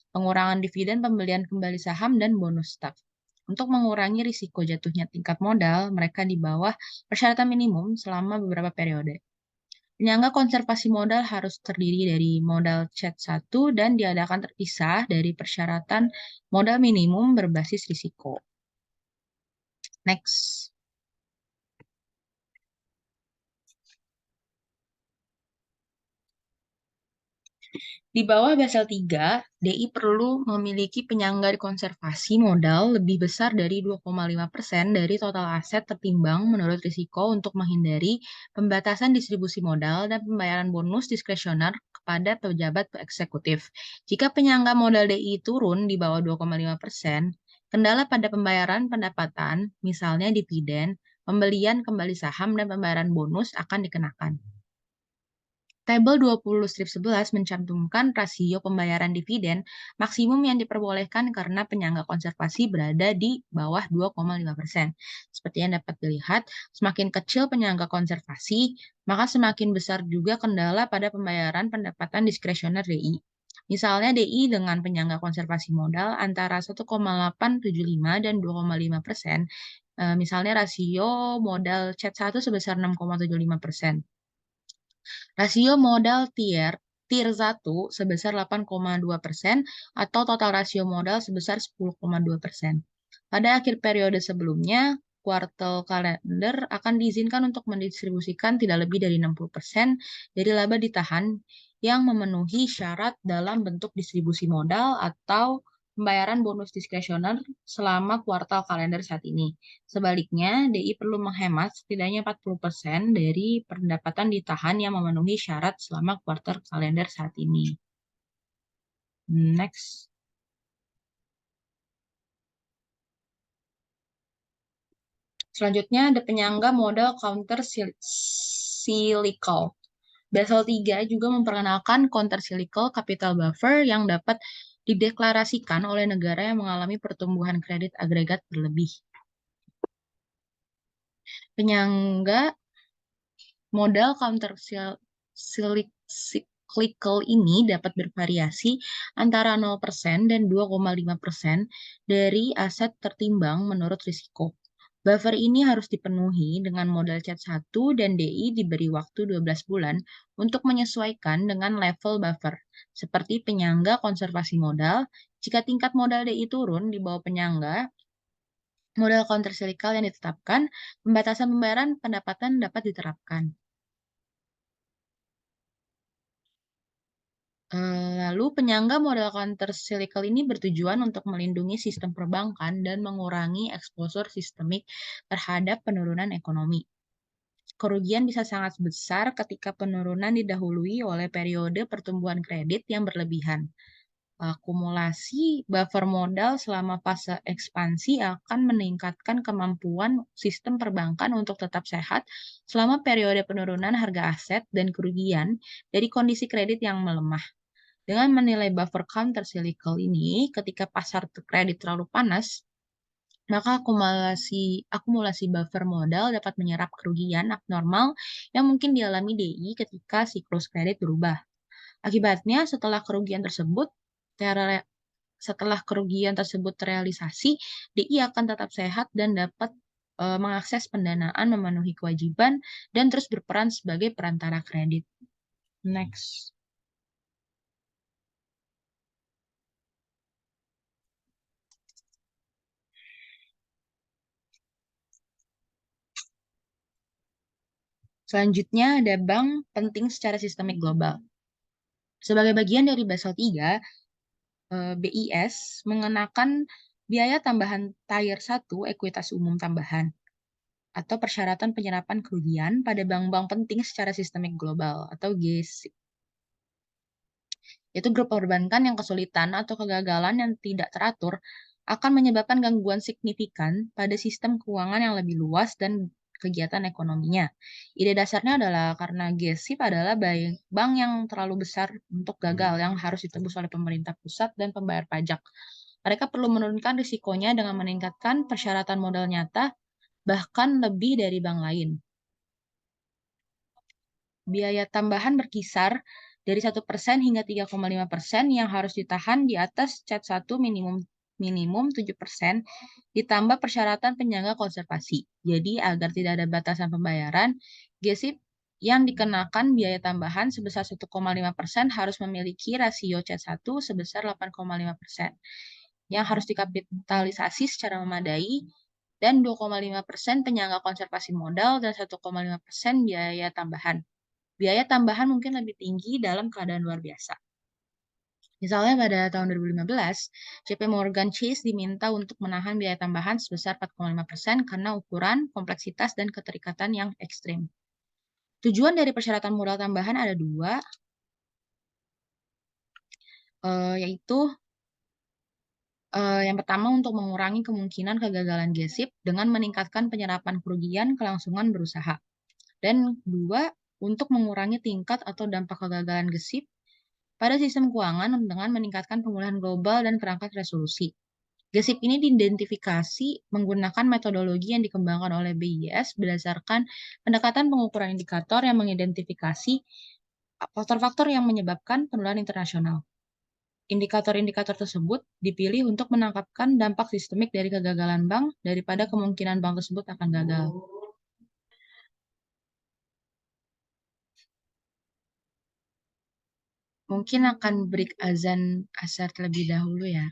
pengurangan dividen pembelian kembali saham, dan bonus staf. Untuk mengurangi risiko jatuhnya tingkat modal mereka di bawah persyaratan minimum selama beberapa periode. Penyangga konservasi modal harus terdiri dari modal CET1 dan diadakan terpisah dari persyaratan modal minimum berbasis risiko. Next. Di bawah Basel III, DI perlu memiliki penyangga konservasi modal lebih besar dari 2,5% dari total aset tertimbang menurut risiko untuk menghindari pembatasan distribusi modal dan pembayaran bonus diskresioner kepada pejabat eksekutif. Jika penyangga modal DI turun di bawah 2,5%, kendala pada pembayaran pendapatan, misalnya dividen, pembelian kembali saham, dan pembayaran bonus akan dikenakan. Tabel 20 strip 11 mencantumkan rasio pembayaran dividen maksimum yang diperbolehkan karena penyangga konservasi berada di bawah 2,5%. Seperti yang dapat dilihat, semakin kecil penyangga konservasi, maka semakin besar juga kendala pada pembayaran pendapatan diskresioner DI. Misalnya DI dengan penyangga konservasi modal antara 1,875 dan 2,5%, misalnya rasio modal CET1 sebesar 6,75%. Rasio modal tier 1 sebesar 8,2% atau total rasio modal sebesar 10,2%. Pada akhir periode sebelumnya, kuartal kalender akan diizinkan untuk mendistribusikan tidak lebih dari 60% dari laba ditahan yang memenuhi syarat dalam bentuk distribusi modal atau pembayaran bonus diskresioner selama kuartal kalender saat ini. Sebaliknya, DI perlu menghemat setidaknya 40% dari pendapatan ditahan yang memenuhi syarat selama kuartal kalender saat ini. Next. Selanjutnya ada penyangga modal counter cyclical. Basel III juga memperkenalkan counter cyclical capital buffer yang dapat dideklarasikan oleh negara yang mengalami pertumbuhan kredit agregat berlebih. Penyangga modal counter cyclical ini dapat bervariasi antara 0% dan 2,5% dari aset tertimbang menurut risiko. Buffer ini harus dipenuhi dengan modal CET1 dan DI diberi waktu 12 bulan untuk menyesuaikan dengan level buffer, seperti penyangga konservasi modal. Jika tingkat modal DI turun di bawah penyangga modal countercyclical yang ditetapkan, pembatasan pembayaran pendapatan dapat diterapkan. Lalu penyangga modal countercyclical ini bertujuan untuk melindungi sistem perbankan dan mengurangi eksposur sistemik terhadap penurunan ekonomi. Kerugian bisa sangat besar ketika penurunan didahului oleh periode pertumbuhan kredit yang berlebihan. Akumulasi buffer modal selama fase ekspansi akan meningkatkan kemampuan sistem perbankan untuk tetap sehat selama periode penurunan harga aset dan kerugian dari kondisi kredit yang melemah. Dengan menilai buffer countercyclical ini, ketika pasar kredit terlalu panas, maka akumulasi buffer modal dapat menyerap kerugian abnormal yang mungkin dialami DI ketika siklus kredit berubah. Akibatnya, setelah kerugian tersebut terrealisasi, DI akan tetap sehat dan dapat mengakses pendanaan, memenuhi kewajiban, dan terus berperan sebagai perantara kredit. Next. Selanjutnya ada bank penting secara sistemik global. Sebagai bagian dari Basel III, BIS mengenakan biaya tambahan Tier 1 ekuitas umum tambahan atau persyaratan penyerapan kerugian pada bank-bank penting secara sistemik global atau GSIG. Itu grup perbankan yang kesulitan atau kegagalan yang tidak teratur akan menyebabkan gangguan signifikan pada sistem keuangan yang lebih luas dan kegiatan ekonominya. Ide dasarnya adalah karena GSIP adalah bank yang terlalu besar untuk gagal yang harus ditebus oleh pemerintah pusat dan pembayar pajak. Mereka perlu menurunkan risikonya dengan meningkatkan persyaratan modal nyata, bahkan lebih dari bank lain. Biaya tambahan berkisar dari 1% hingga 3,5% yang harus ditahan di atas CAT 1 minimum 7% ditambah persyaratan penyangga konservasi. Jadi agar tidak ada batasan pembayaran, GSIP yang dikenakan biaya tambahan sebesar 1,5% harus memiliki rasio CAT 1 sebesar 8,5% yang harus dikapitalisasi secara memadai dan 2,5% penyangga konservasi modal dan 1,5% biaya tambahan. Biaya tambahan mungkin lebih tinggi dalam keadaan luar biasa. Misalnya pada tahun 2015, JP Morgan Chase diminta untuk menahan biaya tambahan sebesar 4,5% karena ukuran, kompleksitas, dan keterikatan yang ekstrim. Tujuan dari persyaratan modal tambahan ada dua, yaitu yang pertama untuk mengurangi kemungkinan kegagalan GSIP dengan meningkatkan penyerapan kerugian kelangsungan berusaha. Dan dua, untuk mengurangi tingkat atau dampak kegagalan GSIP pada sistem keuangan dengan meningkatkan pemulihan global dan perangkat resolusi. GSIP ini diidentifikasi menggunakan metodologi yang dikembangkan oleh BIS berdasarkan pendekatan pengukuran indikator yang mengidentifikasi faktor-faktor yang menyebabkan penularan internasional. Indikator-indikator tersebut dipilih untuk menangkapkan dampak sistemik dari kegagalan bank daripada kemungkinan bank tersebut akan gagal. Mungkin akan break azan asar terlebih dahulu ya.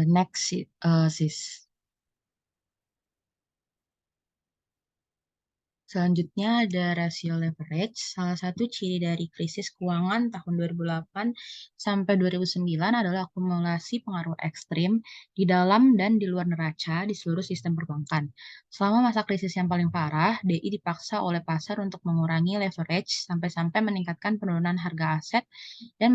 Next, sis. Selanjutnya ada rasio leverage. Salah satu ciri dari krisis keuangan tahun 2008 sampai 2009 adalah akumulasi pengaruh ekstrim di dalam dan di luar neraca di seluruh sistem perbankan. Selama masa krisis yang paling parah, DI dipaksa oleh pasar untuk mengurangi leverage sampai-sampai meningkatkan penurunan harga aset dan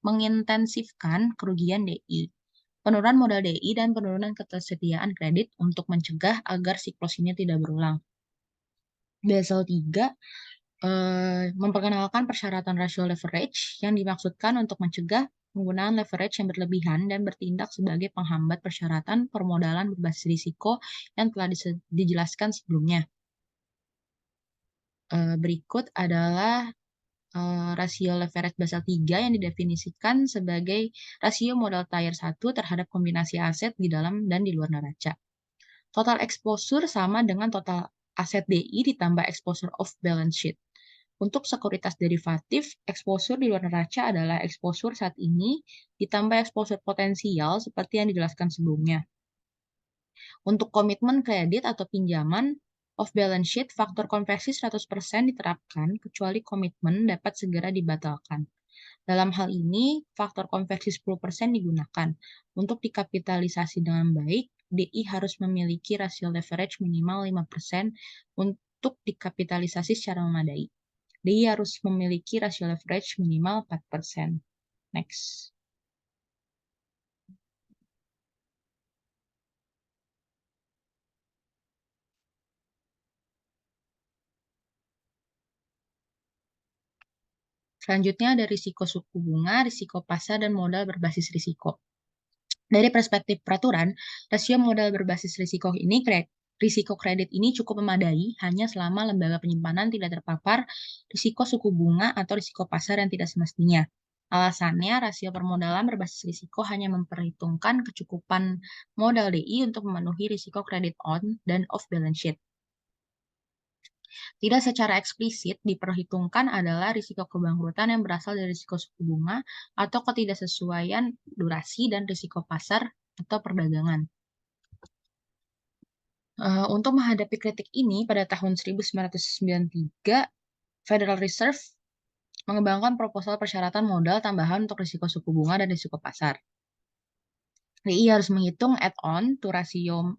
mengintensifkan kerugian DI. Penurunan modal DI dan penurunan ketersediaan kredit untuk mencegah agar siklus ini tidak berulang. Basel 3 memperkenalkan persyaratan rasio leverage yang dimaksudkan untuk mencegah penggunaan leverage yang berlebihan dan bertindak sebagai penghambat persyaratan permodalan berbasis risiko yang telah dijelaskan sebelumnya. Berikut adalah rasio leverage Basel 3 yang didefinisikan sebagai rasio modal tier 1 terhadap kombinasi aset di dalam dan di luar neraca. Total exposure sama dengan total aset DI ditambah exposure off balance sheet. Untuk sekuritas derivatif, exposure di luar neraca adalah exposure saat ini ditambah exposure potensial seperti yang dijelaskan sebelumnya. Untuk komitmen kredit atau pinjaman, off balance sheet, faktor konversi 100% diterapkan kecuali komitmen dapat segera dibatalkan. Dalam hal ini, faktor konversi 10% digunakan. Untuk dikapitalisasi dengan baik, DI harus memiliki rasio leverage minimal 5% untuk dikapitalisasi secara memadai. DI harus memiliki rasio leverage minimal 4%. Next. Selanjutnya ada risiko suku bunga, risiko pasar, dan modal berbasis risiko. Dari perspektif peraturan, rasio modal berbasis risiko kredit ini cukup memadai hanya selama lembaga penyimpanan tidak terpapar risiko suku bunga atau risiko pasar yang tidak semestinya. Alasannya, rasio permodalan berbasis risiko hanya memperhitungkan kecukupan modal DI untuk memenuhi risiko kredit on dan off balance sheet. Tidak secara eksplisit diperhitungkan adalah risiko kebangkrutan yang berasal dari risiko suku bunga atau ketidaksesuaian durasi dan risiko pasar atau perdagangan. Untuk menghadapi kritik ini, pada tahun 1993, Federal Reserve mengembangkan proposal persyaratan modal tambahan untuk risiko suku bunga dan risiko pasar. DI harus menghitung add-on to rasio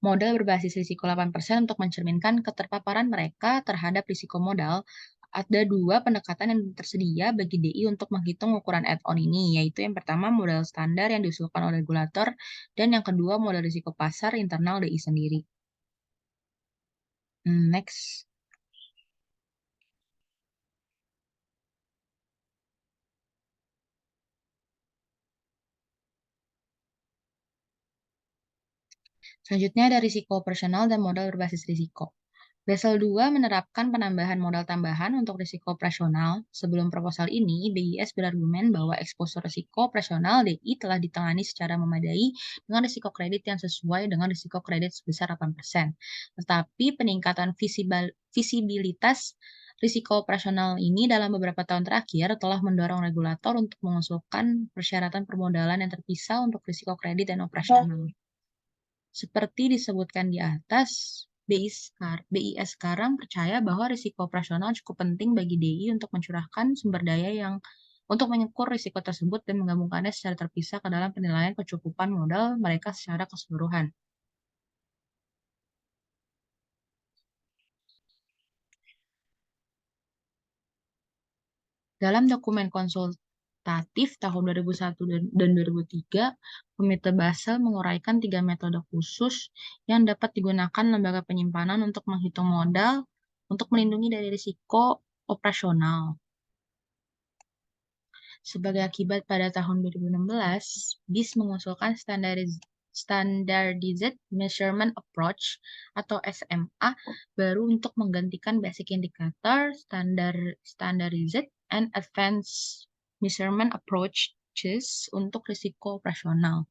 modal berbasis risiko 8% untuk mencerminkan keterpaparan mereka terhadap risiko modal. Ada dua pendekatan yang tersedia bagi DI untuk menghitung ukuran add-on ini, yaitu yang pertama modal standar yang diusulkan oleh regulator, dan yang kedua modal risiko pasar internal DI sendiri. Next. Selanjutnya ada risiko operasional dan modal berbasis risiko. Basel 2 menerapkan penambahan modal tambahan untuk risiko operasional. Sebelum proposal ini, BIS berargumen bahwa eksposur risiko operasional DI telah ditangani secara memadai dengan risiko kredit yang sesuai dengan risiko kredit sebesar 8%. Tetapi peningkatan visibilitas risiko operasional ini dalam beberapa tahun terakhir telah mendorong regulator untuk mengusulkan persyaratan permodalan yang terpisah untuk risiko kredit dan operasional. Seperti disebutkan di atas, BIS sekarang percaya bahwa risiko operasional cukup penting bagi DI untuk mencurahkan sumber daya yang untuk mengukur risiko tersebut dan menggabungkannya secara terpisah ke dalam penilaian kecukupan modal mereka secara keseluruhan. Dalam dokumen konsultatif tahun 2001 dan 2003, Komite Basel menguraikan 3 metode khusus yang dapat digunakan lembaga penyimpanan untuk menghitung modal untuk melindungi dari risiko operasional. Sebagai akibat, pada tahun 2016, BIS mengusulkan Standardized Measurement Approach atau SMA baru untuk menggantikan Basic Indicator, Standardized and Advanced Measurement Approaches untuk risiko operasional.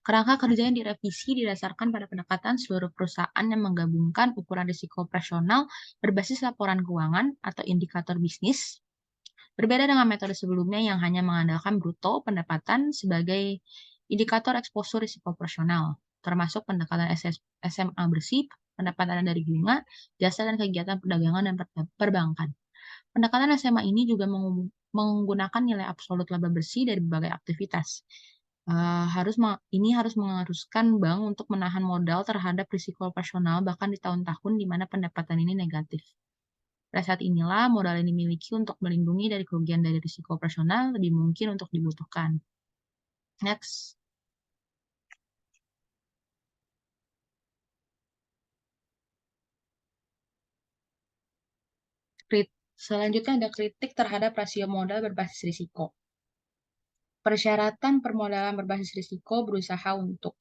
Kerangka kerja yang direvisi didasarkan pada pendekatan seluruh perusahaan yang menggabungkan ukuran risiko operasional berbasis laporan keuangan atau indikator bisnis. Berbeda dengan metode sebelumnya yang hanya mengandalkan bruto pendapatan sebagai indikator eksposur risiko operasional, termasuk pendekatan SMA bersih pendapatan dari bunga, jasa, dan kegiatan perdagangan dan perbankan. Pendekatan SMA ini juga menggunakan nilai absolut laba bersih dari berbagai aktivitas. Ini harus mengharuskan bank untuk menahan modal terhadap risiko operasional bahkan di tahun-tahun di mana pendapatan ini negatif. Pada saat inilah modal yang dimiliki untuk melindungi dari kerugian dari risiko operasional lebih mungkin untuk dibutuhkan. Next. Selanjutnya ada kritik terhadap rasio modal berbasis risiko. Persyaratan permodalan berbasis risiko berusaha untuk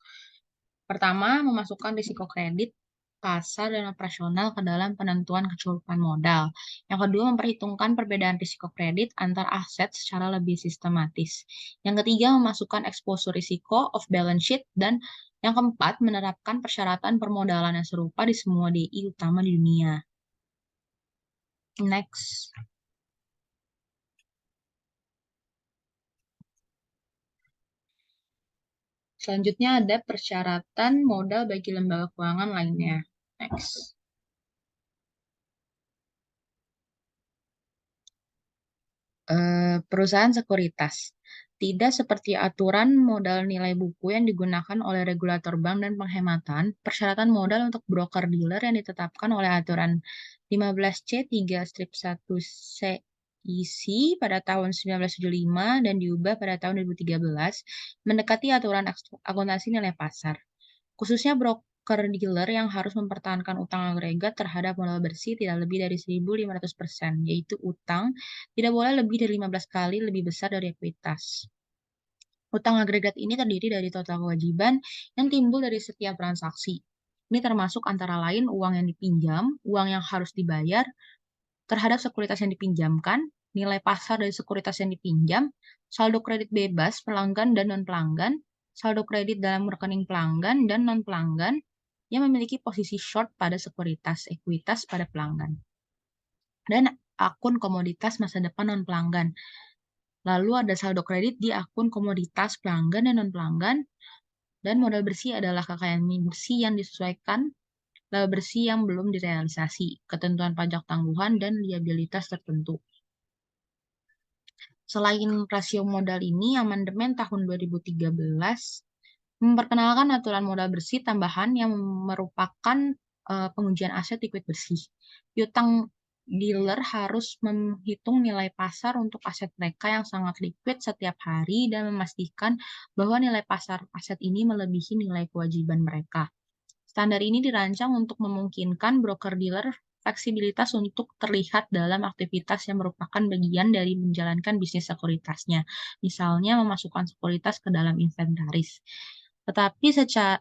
pertama, memasukkan risiko kredit, pasar, dan operasional ke dalam penentuan kecukupan modal. Yang kedua, memperhitungkan perbedaan risiko kredit antar aset secara lebih sistematis. Yang ketiga, memasukkan exposure risiko off balance sheet. Dan yang keempat, menerapkan persyaratan permodalan yang serupa di semua DI utama di dunia. Next. Selanjutnya ada persyaratan modal bagi lembaga keuangan lainnya. Next. Perusahaan sekuritas. Tidak seperti aturan modal nilai buku yang digunakan oleh regulator bank dan penghematan, persyaratan modal untuk broker dealer yang ditetapkan oleh aturan 15C3-1-CIC pada tahun 1975 dan diubah pada tahun 2013 mendekati aturan akuntansi nilai pasar. Khususnya broker dealer yang harus mempertahankan utang agregat terhadap modal bersih tidak lebih dari 1.500%, yaitu utang tidak boleh lebih dari 15 kali lebih besar dari ekuitas. Utang agregat ini terdiri dari total kewajiban yang timbul dari setiap transaksi. Ini termasuk antara lain uang yang dipinjam, uang yang harus dibayar terhadap sekuritas yang dipinjamkan, nilai pasar dari sekuritas yang dipinjam, saldo kredit bebas pelanggan dan non-pelanggan, saldo kredit dalam rekening pelanggan dan non-pelanggan yang memiliki posisi short pada sekuritas ekuitas pada pelanggan, dan akun komoditas masa depan non-pelanggan. Lalu ada saldo kredit di akun komoditas pelanggan dan non-pelanggan, dan modal bersih adalah kekayaan bersih yang disesuaikan laba bersih yang belum direalisasi, ketentuan pajak tangguhan, dan liabilitas tertentu. Selain rasio modal ini, amandemen tahun 2013 memperkenalkan aturan modal bersih tambahan yang merupakan pengujian aset liquid bersih. Piutang dealer harus menghitung nilai pasar untuk aset mereka yang sangat liquid setiap hari dan memastikan bahwa nilai pasar aset ini melebihi nilai kewajiban mereka. Standar ini dirancang untuk memungkinkan broker dealer fleksibilitas untuk terlihat dalam aktivitas yang merupakan bagian dari menjalankan bisnis sekuritasnya, misalnya memasukkan sekuritas ke dalam inventaris. Tetapi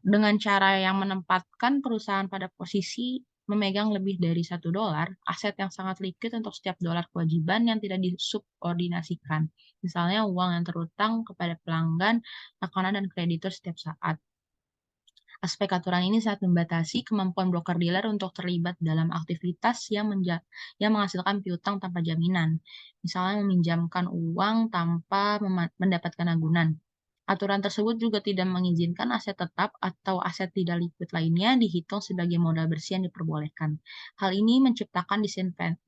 dengan cara yang menempatkan perusahaan pada posisi memegang lebih dari $1, aset yang sangat liquid untuk setiap dolar kewajiban yang tidak disubordinasikan, misalnya uang yang terutang kepada pelanggan, makanan, dan kreditur setiap saat. Aspek aturan ini sangat membatasi kemampuan broker dealer untuk terlibat dalam aktivitas yang menghasilkan piutang tanpa jaminan, misalnya meminjamkan uang tanpa mendapatkan agunan. Aturan tersebut juga tidak mengizinkan aset tetap atau aset tidak liquid lainnya dihitung sebagai modal bersih yang diperbolehkan. Hal ini menciptakan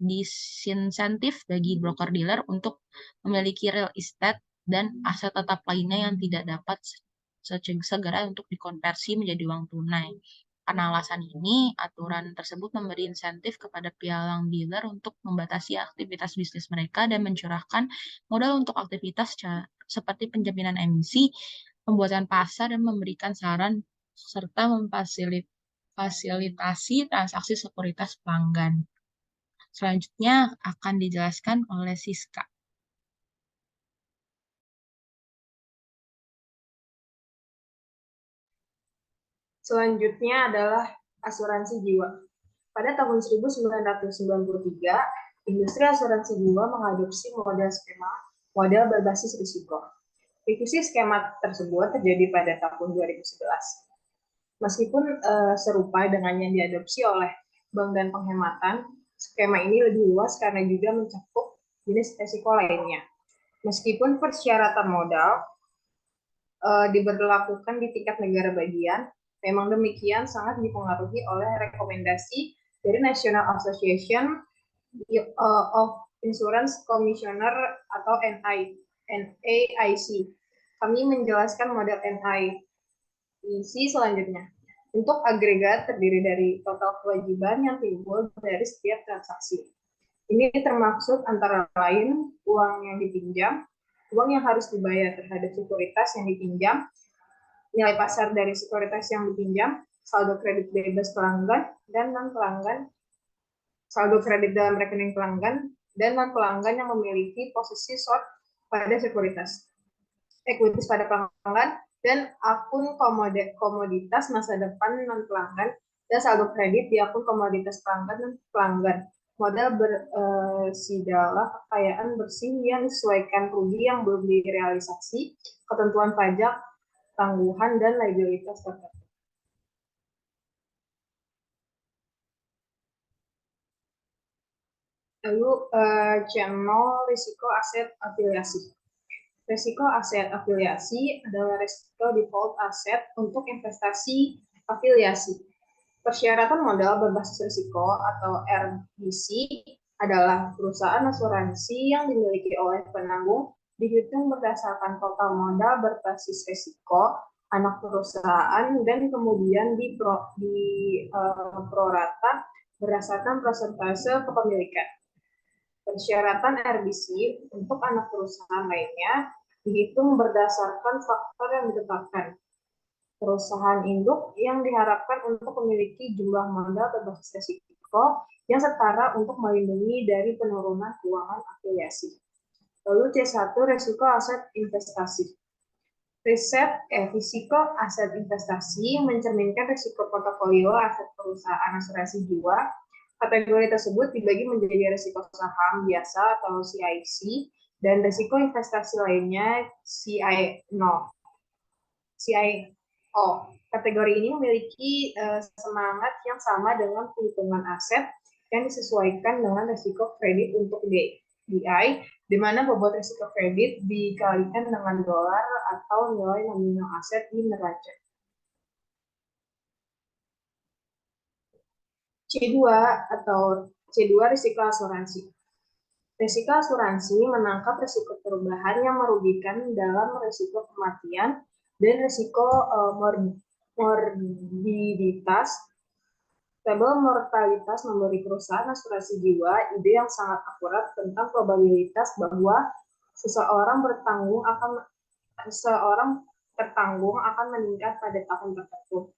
disinsentif bagi broker dealer untuk memiliki real estate dan aset tetap lainnya yang tidak dapat segera untuk dikonversi menjadi uang tunai. Karena alasan ini, aturan tersebut memberi insentif kepada pialang dealer untuk membatasi aktivitas bisnis mereka dan mencurahkan modal untuk aktivitas seperti penjaminan emisi, pembuatan pasar, dan memberikan saran serta memfasilitasi transaksi sekuritas pelanggan. Selanjutnya akan dijelaskan oleh Siska. Selanjutnya adalah asuransi jiwa. Pada tahun 1993, industri asuransi jiwa mengadopsi model berbasis risiko. Revisi skema tersebut terjadi pada tahun 2011. Meskipun serupa dengan yang diadopsi oleh bank dan penghematan, skema ini lebih luas karena juga mencakup jenis risiko lainnya. Meskipun persyaratan modal diberlakukan di tingkat negara bagian, Memang demikian, sangat dipengaruhi oleh rekomendasi dari National Association of Insurance Commissioner atau NAIC. Kami menjelaskan model NAIC selanjutnya. Untuk agregat terdiri dari total kewajiban yang timbul dari setiap transaksi. Ini termaksud antara lain uang yang dipinjam, uang yang harus dibayar terhadap sekuritas yang dipinjam, nilai pasar dari sekuritas yang dipinjam, saldo kredit bebas pelanggan dan non-pelanggan, saldo kredit dalam rekening pelanggan, dan non-pelanggan yang memiliki posisi short pada sekuritas, ekuitas pada pelanggan, dan akun komoditas masa depan non-pelanggan, dan saldo kredit di akun komoditas pelanggan dan pelanggan. Modal bersidalah kekayaan bersih yang disesuaikan rugi yang belum direalisasi, ketentuan pajak, tangguhan, dan liabilitas tertentu. Lalu channel risiko aset afiliasi. Risiko aset afiliasi adalah risiko default aset untuk investasi afiliasi. Persyaratan modal berbasis risiko atau RBC adalah perusahaan asuransi yang dimiliki oleh penanggung dihitung berdasarkan total modal berbasis risiko anak perusahaan dan kemudian prorata berdasarkan persentase kepemilikan. Persyaratan RBC untuk anak perusahaan lainnya dihitung berdasarkan faktor yang ditetapkan. Perusahaan induk yang diharapkan untuk memiliki jumlah modal berbasis risiko yang setara untuk melindungi dari penurunan keuangan afiliasi. Lalu C1, risiko aset investasi. Risiko aset investasi mencerminkan risiko portofolio aset perusahaan asuransi jiwa. Kategori tersebut dibagi menjadi risiko saham biasa atau CIC dan risiko investasi lainnya CIO. Kategori ini memiliki semangat yang sama dengan perhitungan aset yang disesuaikan dengan risiko kredit untuk DI, di mana bobot risiko kredit dikalikan dengan dolar atau nilai nominal aset di neraca. C2 atau C2 risiko asuransi. Risiko asuransi menangkap risiko perubahan yang merugikan dalam risiko kematian dan risiko morbiditas. Tabel mortalitas memberi perusahaan asuransi jiwa ide yang sangat akurat tentang probabilitas bahwa seseorang tertanggung akan meningkat pada tahun tertentu.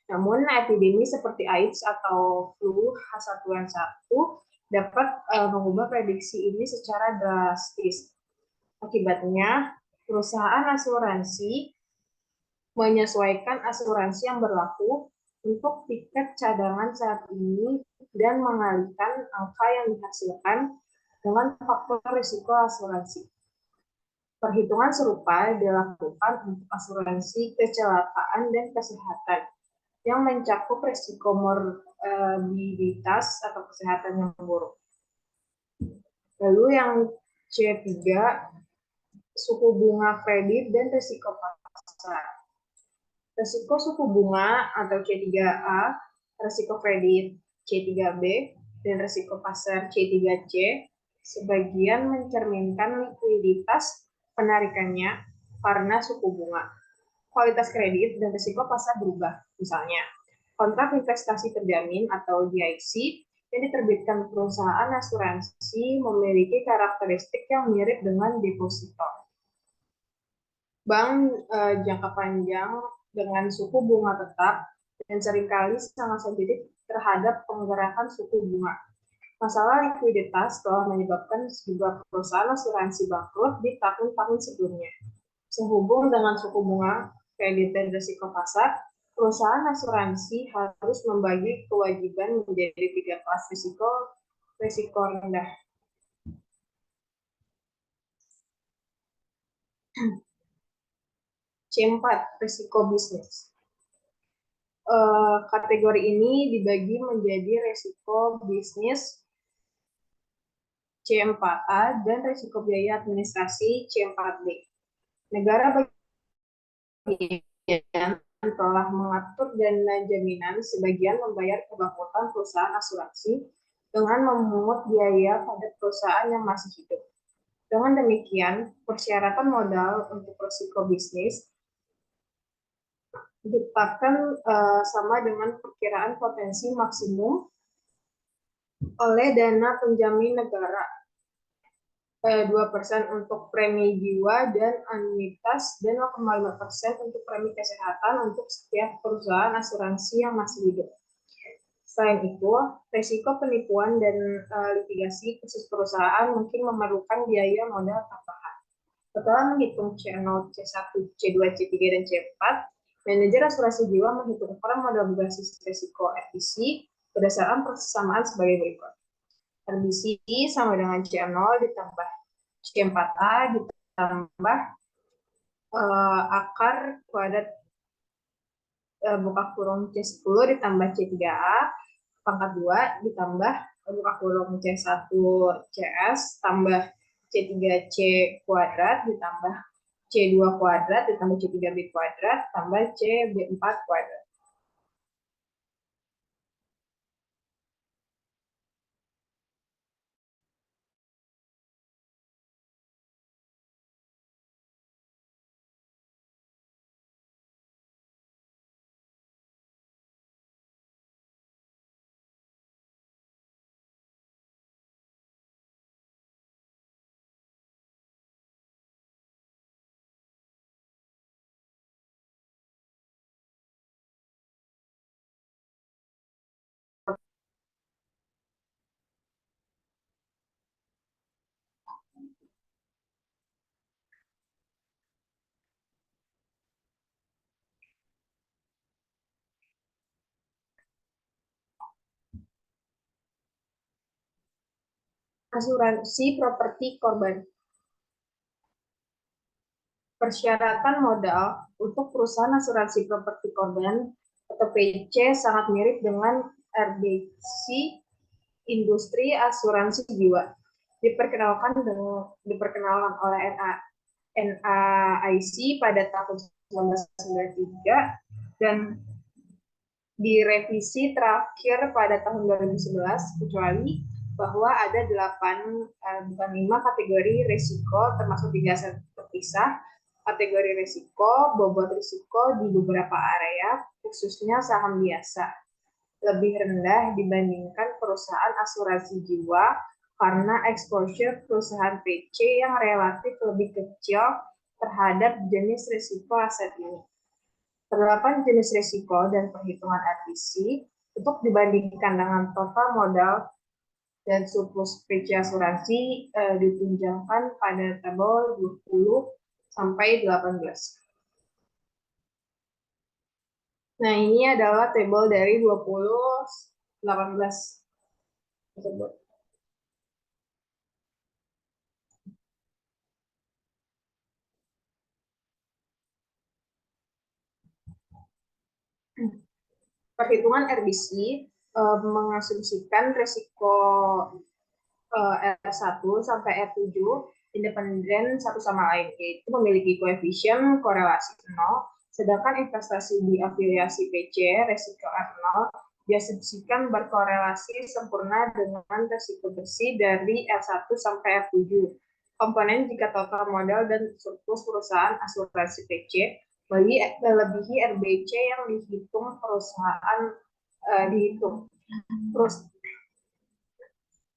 Namun epidemi seperti AIDS atau flu H1N1 dapat mengubah prediksi ini secara drastis. Akibatnya, perusahaan asuransi menyesuaikan asuransi yang berlaku untuk tiket cadangan saat ini dan mengalihkan angka yang dihasilkan dengan faktor risiko asuransi. Perhitungan serupa dilakukan untuk asuransi kecelakaan dan kesehatan yang mencakup risiko morbiditas atau kesehatan yang buruk. Lalu yang C3, suku bunga kredit dan risiko pasar. Risiko suku bunga atau C3A, risiko kredit C3B, dan risiko pasar C3C sebagian mencerminkan likuiditas penarikannya karena suku bunga. Kualitas kredit dan risiko pasar berubah. Misalnya, kontrak investasi terjamin atau GIC yang diterbitkan perusahaan asuransi memiliki karakteristik yang mirip dengan deposito. Bank jangka panjang dengan suku bunga tetap dan seringkali sangat sensitif terhadap penggerakan suku bunga. Masalah likuiditas telah menyebabkan sejumlah perusahaan asuransi bangkrut di tahun-tahun sebelumnya. Sehubung dengan suku bunga, kredit, dan risiko pasar, perusahaan asuransi harus membagi kewajiban menjadi 3 kelas risiko rendah. C4, risiko bisnis. Kategori ini dibagi menjadi risiko bisnis C4A dan risiko biaya administrasi C4B. Negara bagian telah mengatur dana jaminan sebagian membayar kebangkrutan perusahaan asuransi dengan memungut biaya pada perusahaan yang masih hidup. Dengan demikian, persyaratan modal untuk risiko bisnis ditetapkan sama dengan perkiraan potensi maksimum oleh dana penjamin negara, 2% untuk premi jiwa dan anuitas, dan 0,5% untuk premi kesehatan untuk setiap perusahaan asuransi yang masih hidup. Selain itu, risiko penipuan dan litigasi khusus perusahaan mungkin memerlukan biaya modal tambahan. Setelah menghitung C0, C1, C2, C3, dan C4, manajer asuransi jiwa menghitung ukuran modal berbasis risiko RBC berdasarkan persamaan sebagai berikut. RBC sama dengan C0 ditambah C4A ditambah akar kuadrat buka kurung C10 ditambah C3A pangkat 2 ditambah buka kurung C1 CS tambah C3C kuadrat ditambah C2 kuadrat ditambah C3B kuadrat tambah CB4 kuadrat. Asuransi properti korban. Persyaratan modal untuk perusahaan asuransi properti korban atau PC sangat mirip dengan RBC industri asuransi jiwa. Diperkenalkan oleh NAIC pada tahun 1993 dan direvisi terakhir pada tahun 2011, kecuali bahwa ada 5 kategori risiko termasuk 3 terpisah. Kategori risiko, bobot risiko di beberapa area, khususnya saham biasa, lebih rendah dibandingkan perusahaan asuransi jiwa karena exposure perusahaan PC yang relatif lebih kecil terhadap jenis risiko aset ini. Terdapat jenis risiko dan perhitungan RBC untuk dibandingkan dengan total modal dan surplus PC asuransi ditunjukkan pada tabel 20 sampai 18. Nah, ini adalah tabel dari 20 18 tersebut. Perhitungan RBC mengasumsikan risiko R1 sampai R7 independen satu sama lain, yaitu memiliki koefisien korelasi 0, sedangkan investasi di afiliasi PC risiko R0 diasumsikan berkorelasi sempurna dengan risiko bersih dari R1 sampai R7. Komponen jika total modal dan surplus perusahaan asuransi PC melebihi RBC yang dihitung perusahaan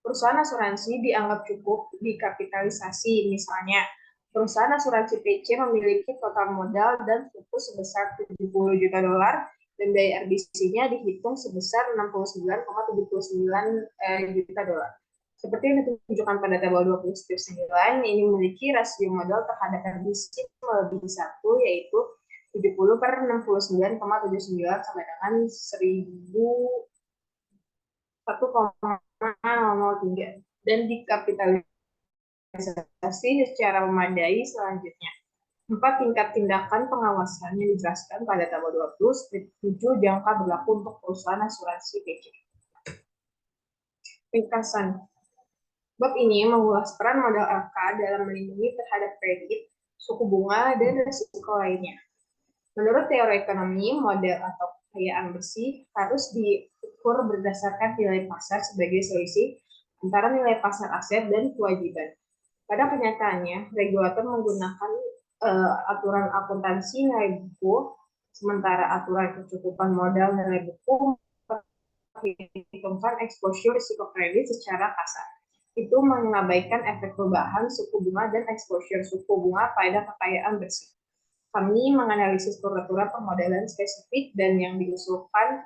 perusahaan asuransi dianggap cukup dikapitalisasi. Misalnya, perusahaan asuransi PC memiliki total modal dan surplus sebesar 70 juta dolar dan biaya RBC-nya dihitung sebesar 69,79 juta dolar. Seperti yang ditunjukkan pada tabel 29, ini memiliki rasio modal terhadap RBC melebihi 1, yaitu 70/69,79 sama dengan 1,003 dan dikapitalisasi secara memadai. Selanjutnya, 4 tingkat tindakan pengawasan yang dijelaskan pada tabel 20, 7 jangka berlaku untuk perusahaan asuransi PC. Ringkasan. Bab ini mengulas peran modal LK dalam melindungi terhadap kredit, suku bunga, dan risiko lainnya. Menurut teori ekonomi, modal atau kekayaan bersih harus diukur berdasarkan nilai pasar sebagai selisih antara nilai pasar aset dan kewajiban. Pada kenyataannya, regulator menggunakan aturan akuntansi nilai buku, sementara aturan kecukupan modal nilai buku memperhitungkan exposure risiko kredit secara kasar. Itu mengabaikan efek perubahan suku bunga dan exposure suku bunga pada kekayaan bersih. Kami menganalisis struktur permodalan spesifik dan yang diusulkan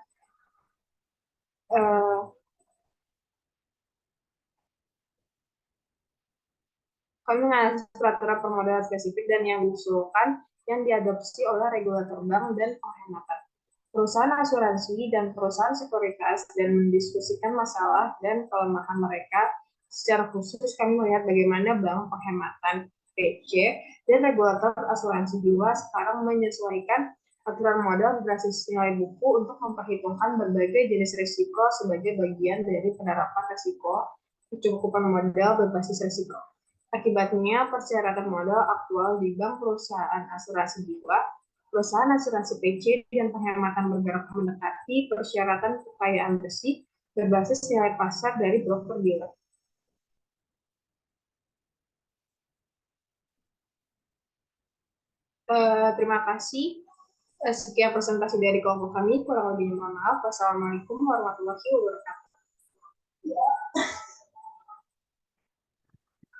kami menganalisis peraturan permodalan spesifik dan yang diusulkan yang diadopsi oleh regulator bank dan penghematan perusahaan asuransi dan perusahaan sekuritas dan mendiskusikan masalah dan kelemahan mereka. Secara khusus kami melihat bagaimana bank penghematan PC dan regulator asuransi jiwa sekarang menyesuaikan aturan modal berbasis nilai buku untuk memperhitungkan berbagai jenis risiko sebagai bagian dari penerapan risiko kecukupan modal berbasis risiko. Akibatnya, persyaratan modal aktual di bank, perusahaan asuransi jiwa, perusahaan asuransi PC, dan penghematan bergerak mendekati persyaratan kekayaan bersih berbasis nilai pasar dari broker-dealer. Terima kasih. Sekian presentasi dari kelompok kami. Kurang lebihnya mohon maaf. Wassalamualaikum warahmatullahi wabarakatuh.